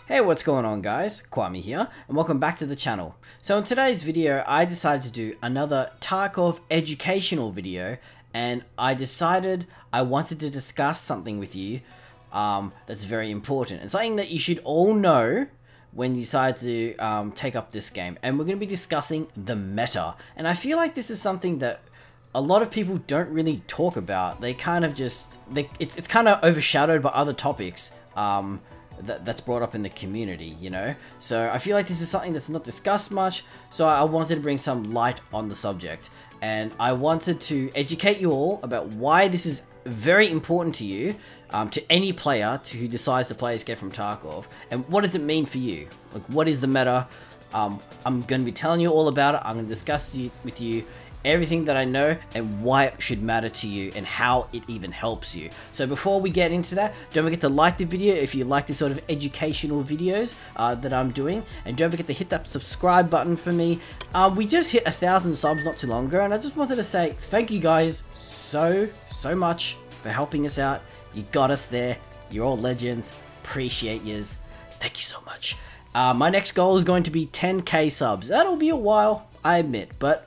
Hey, what's going on guys? Quamii here, and welcome back to the channel. So in today's video, I decided to do another Tarkov educational video, and I decided I wanted to discuss something with you that's very important, and something that you should all know when you decide to take up this game. And we're going to be discussing the meta, and I feel like this is something that a lot of people don't really talk about. They kind of just, it's kind of overshadowed by other topics that's brought up in the community, you know? So I feel like this is something that's not discussed much, so I wanted to bring some light on the subject. And I wanted to educate you all about why this is very important to you, to any player who decides to play Escape from Tarkov, and what does it mean for you? Like, what is the meta? I'm going to be telling you all about it. I'm going to discuss with you everything that I know and why it should matter to you and how it even helps you. So before we get into that, don't forget to like the video if you like this sort of educational videos that I'm doing, and don't forget to hit that subscribe button for me. We just hit 1,000 subs not too long ago, and I just wanted to say thank you guys so much for helping us out. You got us there. You're all legends. Appreciate yous. Thank you so much. My next goal is going to be 10k subs. That'll be a while, I admit, but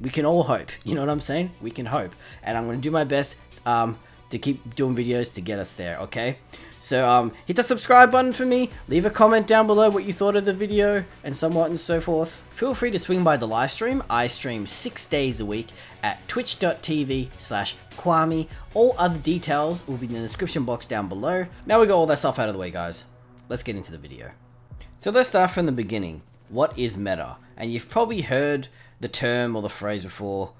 we can all hope. You know what I'm saying? We can hope. And I'm going to do my best to keep doing videos to get us there, okay? So hit the subscribe button for me. Leave a comment down below what you thought of the video and so on and so forth. Feel free to swing by the live stream. I stream 6 days a week at twitch.tv/Quamii. All other details will be in the description box down below. Now we got all that stuff out of the way, guys. Let's get into the video. So let's start from the beginning. What is meta? And you've probably heard the term or the phrase before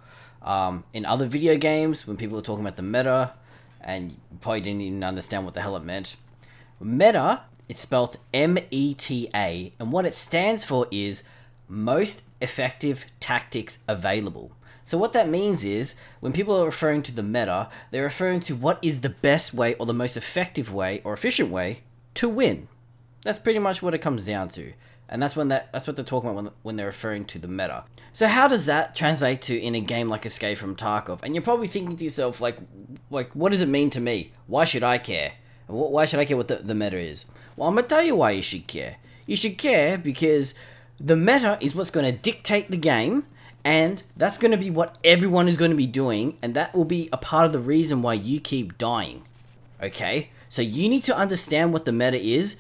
in other video games when people were talking about the meta, and you probably didn't even understand what the hell it meant. Meta, it's spelled M-E-T-A, and what it stands for is most effective tactics available. So what that means is, when people are referring to the meta, they're referring to what is the best way or the most effective way or efficient way to win. That's pretty much what it comes down to. And that's what they're talking about when they're referring to the meta. So how does that translate to in a game like Escape from Tarkov? And you're probably thinking to yourself, like what does it mean to me? Why should I care? Why should I care what the meta is? Well, I'm going to tell you why you should care. You should care because the meta is what's going to dictate the game, and that's going to be what everyone is going to be doing, and that will be a part of the reason why you keep dying. Okay? So you need to understand what the meta is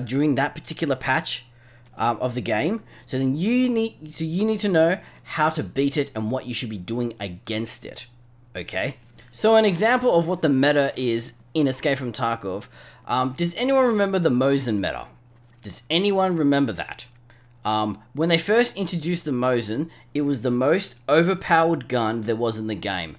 during that particular patch of the game, so then you need to know how to beat it and what you should be doing against it. Okay, so an example of what the meta is in Escape from Tarkov. Does anyone remember the Mosin meta? Does anyone remember that? When they first introduced the Mosin, it was the most overpowered gun there was in the game.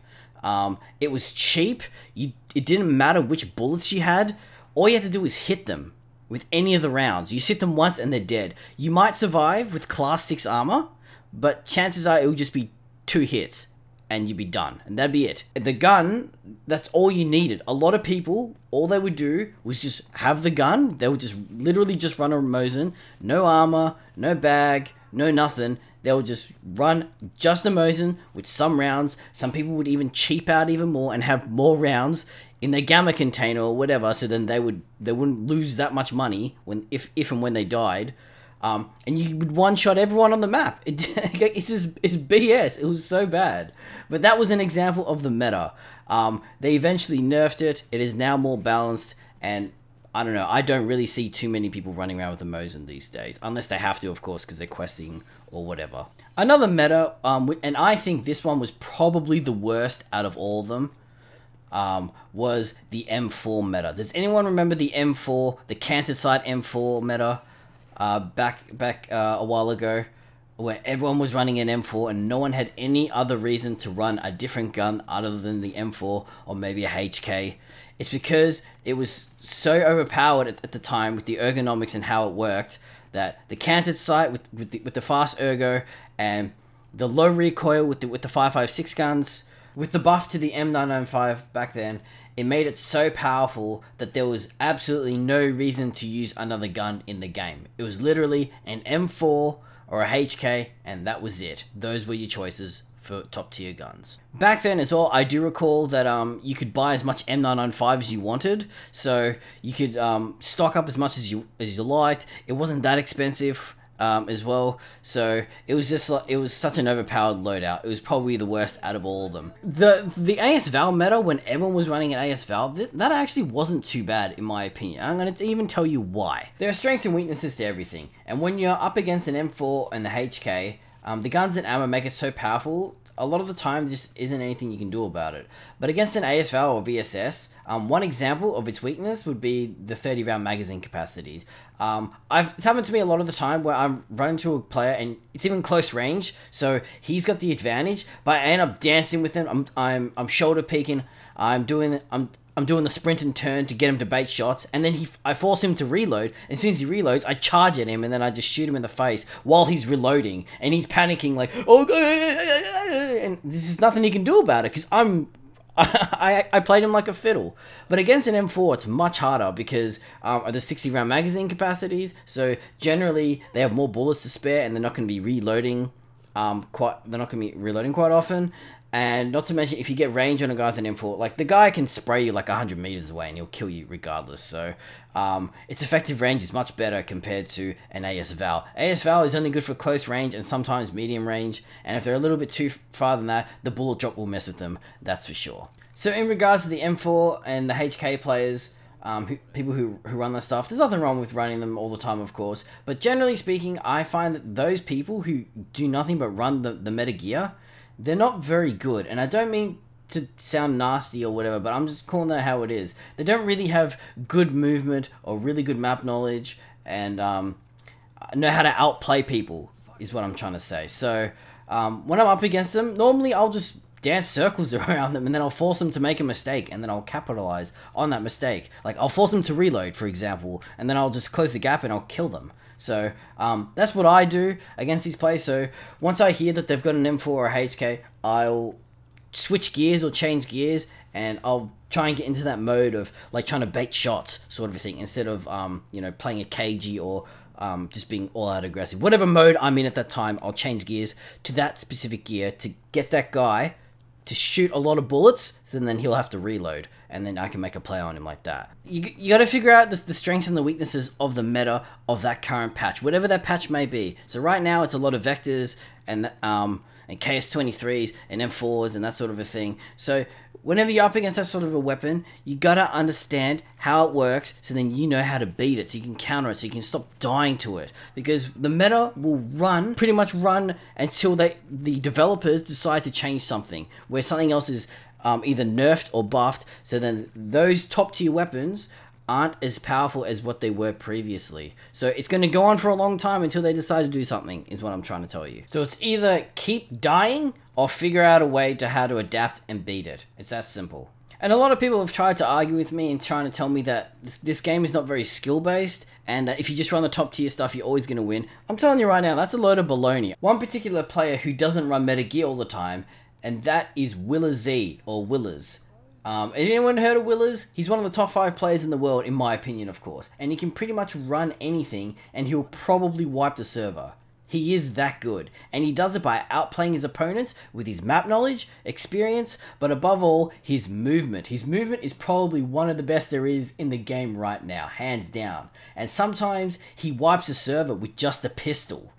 It was cheap. It didn't matter which bullets you had. All you had to do was hit them with any of the rounds. You hit them once and they're dead. You might survive with class 6 armor, but chances are it will just be 2 hits and you'd be done, and that'd be it. The gun, that's all you needed. A lot of people, all they would do was just have the gun. They would just literally just run a Mosin, no armor, no bag, no nothing. They would just run just a Mosin with some rounds. Some people would even cheap out even more and have more rounds in their gamma container or whatever, so then they wouldn't lose that much money if and when they died, and you would one-shot everyone on the map. It's BS. It was so bad, but that was an example of the meta. They eventually nerfed it. It is now more balanced, and I don't know. I don't really see too many people running around with the Mosin these days, unless they have to, of course, because they're questing or whatever. Another meta, and I think this one was probably the worst out of all of them, was the M4 meta. Does anyone remember the M4, the canted sight M4 meta, back a while ago, where everyone was running an M4 and no one had any other reason to run a different gun other than the M4 or maybe a HK? It's because it was so overpowered at the time with the ergonomics and how it worked, that the canted sight with the fast ergo and the low recoil with the 5.56 guns, with the buff to the M995 back then, it made it so powerful that there was absolutely no reason to use another gun in the game. It was literally an M4 or a HK, and that was it. Those were your choices for top tier guns. Back then as well, I do recall that you could buy as much M995 as you wanted, so you could stock up as much as you liked. It wasn't that expensive as well, so it was just like, it was such an overpowered loadout. It was probably the worst out of all of them. The AS Val meta, when everyone was running an AS Val, that actually wasn't too bad in my opinion. I'm going to even tell you why. There are strengths and weaknesses to everything, and when you're up against an M4 and the HK, the guns and ammo make it so powerful, a lot of the time this isn't anything you can do about it. But against an AS Val or VSS, one example of its weakness would be the 30 round magazine capacity. It's happened to me a lot of the time where I'm running to a player and it's even close range, so he's got the advantage, but I end up dancing with him. I'm shoulder peeking, I'm doing the sprint and turn to get him to bait shots, and then I force him to reload. As soon as he reloads, I charge at him, and then I just shoot him in the face while he's reloading, and he's panicking like, oh, and this is nothing he can do about it, because I played him like a fiddle. But against an M4, it's much harder because of the 60 round magazine capacities, so generally they have more bullets to spare, and they're not going to be reloading quite often. And not to mention, if you get range on a guy with an M4, like, the guy can spray you like 100 meters away and he'll kill you regardless. So, its effective range is much better compared to an AS Val. AS Val is only good for close range and sometimes medium range. And if they're a little bit too far than that, the bullet drop will mess with them. That's for sure. So, in regards to the M4 and the HK players, people who run that stuff, there's nothing wrong with running them all the time, of course. But generally speaking, I find that those people who do nothing but run the meta gear, they're not very good. And I don't mean to sound nasty or whatever, but I'm just calling that how it is. They don't really have good movement or really good map knowledge, and know how to outplay people, is what I'm trying to say. So when I'm up against them, normally I'll just dance circles around them, and then I'll force them to make a mistake, and then I'll capitalize on that mistake. Like, I'll force them to reload, for example, and then I'll just close the gap and I'll kill them. So, that's what I do against these players. So, once I hear that they've got an M4 or a HK, I'll switch gears or change gears, and I'll try and get into that mode of, like, trying to bait shots, sort of a thing, instead of, you know, playing a KG or just being all-out aggressive. Whatever mode I'm in at that time, I'll change gears to that specific gear to get that guy to shoot a lot of bullets, so then he'll have to reload, and then I can make a play on him like that. You got to figure out the strengths and the weaknesses of the meta of that current patch, whatever that patch may be. So right now it's a lot of vectors and KS23s and M4s and that sort of a thing. So whenever you're up against that sort of a weapon, you got to understand how it works, so then you know how to beat it, so you can counter it, so you can stop dying to it. Because the meta will pretty much run until the developers decide to change something, where something else is either nerfed or buffed, so then those top tier weapons aren't as powerful as what they were previously. So it's going to go on for a long time until they decide to do something, is what I'm trying to tell you. So it's either keep dying or figure out a way to how to adapt and beat it. It's that simple. And a lot of people have tried to argue with me and trying to tell me that this game is not very skill based, and that if you just run the top tier stuff, you're always going to win. I'm telling you right now, that's a load of baloney. One particular player who doesn't run meta gear all the time, and that is Willa Z, or Willers. Anyone heard of Willers? He's one of the top 5 players in the world, in my opinion, of course. And he can pretty much run anything, and he'll probably wipe the server. He is that good. And he does it by outplaying his opponents with his map knowledge, experience, but above all, his movement. His movement is probably one of the best there is in the game right now, hands down. And sometimes he wipes a server with just a pistol.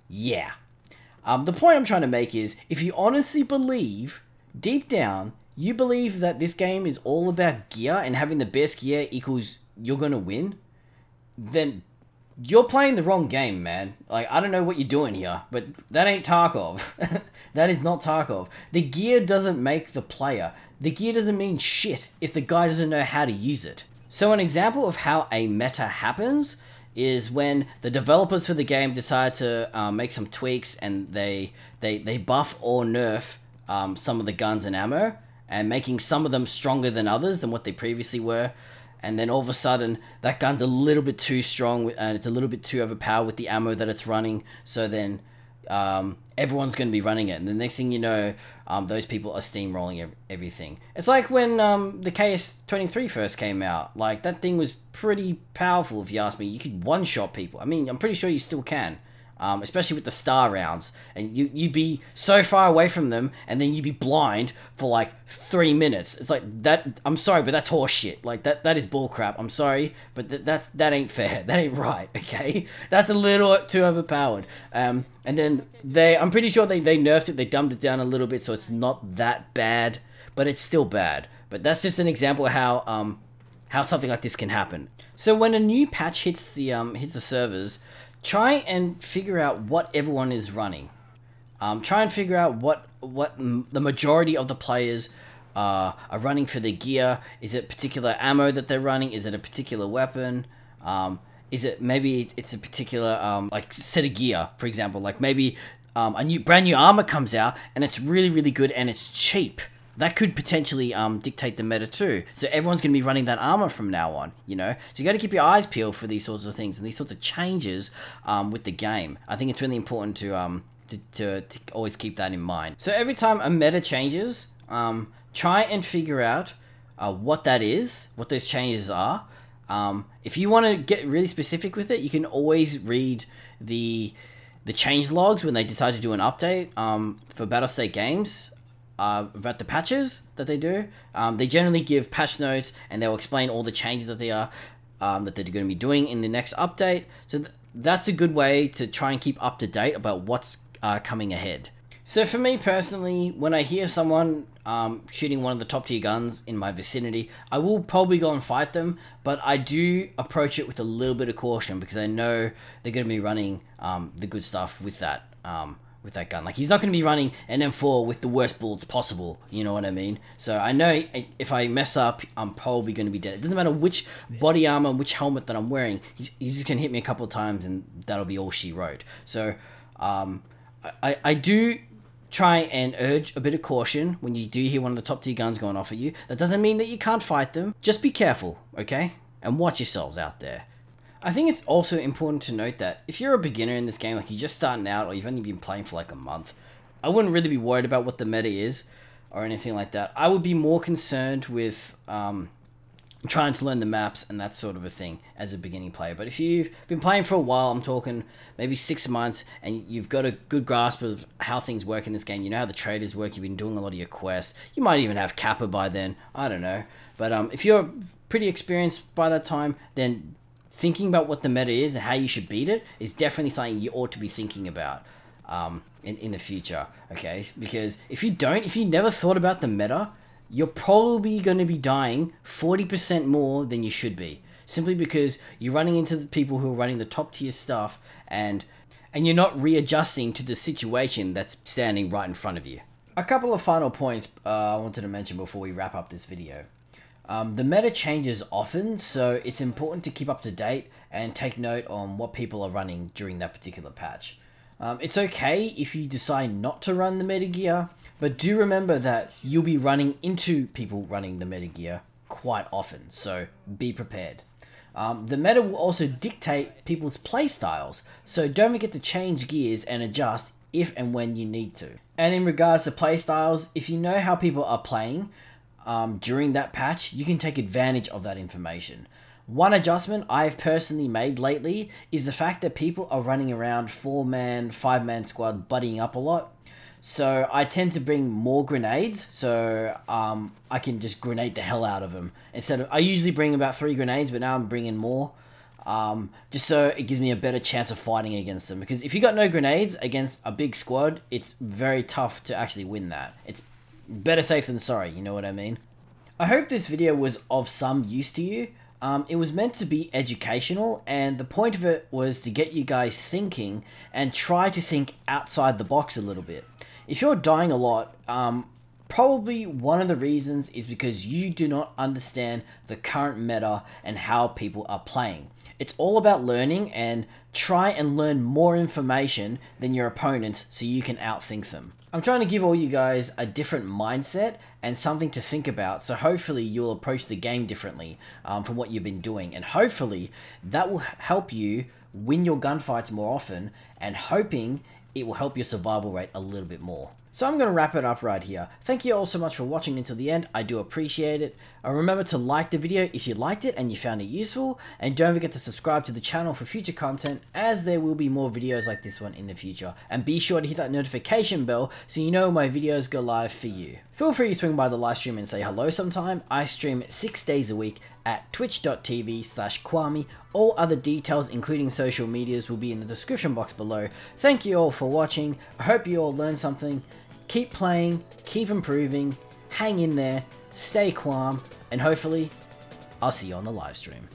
Yeah. The point I'm trying to make is, if you honestly believe, deep down, you believe that this game is all about gear and having the best gear equals you're gonna win, then you're playing the wrong game, man. Like, I don't know what you're doing here, but that ain't Tarkov. That is not Tarkov. The gear doesn't make the player. The gear doesn't mean shit if the guy doesn't know how to use it. So an example of how a meta happens is when the developers for the game decide to make some tweaks, and they buff or nerf some of the guns and ammo, and making some of them stronger than others than what they previously were. And then all of a sudden, that gun's a little bit too strong, and it's a little bit too overpowered with the ammo that it's running. So then everyone's going to be running it. And the next thing you know, those people are steamrolling everything. It's like when the KS23 first came out. Like, that thing was pretty powerful, if you ask me. You could one-shot people. I mean, I'm pretty sure you still can. especially with the star rounds, and you'd be so far away from them, and then you'd be blind for like 3 minutes. It's like that. I'm sorry, but that's horse shit. Like that is bullcrap. I'm sorry, but that ain't fair. That ain't right. Okay, that's a little too overpowered. And then I'm pretty sure they nerfed it. They dumbed it down a little bit, so it's not that bad, but it's still bad. But that's just an example of how something like this can happen. So when a new patch hits the servers, try and figure out what everyone is running. Try and figure out what the majority of the players are running for their gear. Is it particular ammo that they're running? Is it a particular weapon? Is it maybe it's a particular like set of gear, for example? Like maybe a brand new armor comes out and it's really good and it's cheap. That could potentially dictate the meta too. So everyone's going to be running that armor from now on, you know? So you got to keep your eyes peeled for these sorts of things and these sorts of changes with the game. I think it's really important to always keep that in mind. So every time a meta changes, try and figure out what that is, what those changes are. If you want to get really specific with it, you can always read the change logs when they decide to do an update for Battlestate games. About the patches that they do. They generally give patch notes and they'll explain all the changes that they're going to be doing in the next update. So that's a good way to try and keep up to date about what's coming ahead. So for me personally, when I hear someone shooting one of the top tier guns in my vicinity, I will probably go and fight them, but I do approach it with a little bit of caution because I know they're going to be running the good stuff with that gun. Like, he's not going to be running an M4 with the worst bullets possible, you know what I mean? So I know if I mess up, I'm probably going to be dead. It doesn't matter which body armor, which helmet that I'm wearing, he's just going to hit me a couple of times and that'll be all she wrote. So I do try and urge a bit of caution when you do hear one of the top tier guns going off at you. That doesn't mean that you can't fight them. Just be careful, okay? And watch yourselves out there. I think it's also important to note that if you're a beginner in this game, like you're just starting out or you've only been playing for like a month, I wouldn't really be worried about what the meta is or anything like that. I would be more concerned with trying to learn the maps and that sort of a thing as a beginning player. But if you've been playing for a while, I'm talking maybe 6 months, and you've got a good grasp of how things work in this game, you know how the traders work, you've been doing a lot of your quests, you might even have Kappa by then, I don't know. But if you're pretty experienced by that time, then thinking about what the meta is and how you should beat it is definitely something you ought to be thinking about in the future, okay? Because if you never thought about the meta, you're probably going to be dying 40% more than you should be. Simply because you're running into the people who are running the top tier stuff and you're not readjusting to the situation that's standing right in front of you. A couple of final points I wanted to mention before we wrap up this video. The meta changes often, so it's important to keep up to date and take note on what people are running during that particular patch. It's okay if you decide not to run the meta gear, but do remember that you'll be running into people running the meta gear quite often, so be prepared. The meta will also dictate people's playstyles, so don't forget to change gears and adjust if and when you need to. And in regards to playstyles, if you know how people are playing during that patch, you can take advantage of that information. One adjustment I've personally made lately is the fact that people are running around 4-man, 5-man squad buddying up a lot. So I tend to bring more grenades, so I can just grenade the hell out of them. I usually bring about 3 grenades, but now I'm bringing more. Just so it gives me a better chance of fighting against them. Because if you got no grenades against a big squad, it's very tough to actually win that. It's better safe than sorry, you know what I mean? I hope this video was of some use to you. It was meant to be educational, and the point of it was to get you guys thinking and try to think outside the box a little bit. If you're dying a lot, probably one of the reasons is because you do not understand the current meta and how people are playing. It's all about learning, and try and learn more information than your opponents so you can outthink them. I'm trying to give all you guys a different mindset and something to think about, so hopefully you'll approach the game differently from what you've been doing, and hopefully that will help you win your gunfights more often, and hoping it will help your survival rate a little bit more. So I'm going to wrap it up right here. Thank you all so much for watching until the end. I do appreciate it. Remember to like the video if you liked it and you found it useful. And don't forget to subscribe to the channel for future content, as there will be more videos like this one in the future. And be sure to hit that notification bell so you know when my videos go live for you. Feel free to swing by the live stream and say hello sometime. I stream 6 days a week at twitch.tv/Quamii. All other details, including social medias, will be in the description box below. Thank you all for watching. I hope you all learned something. Keep playing, keep improving, hang in there, stay Quam, and hopefully, I'll see you on the live stream.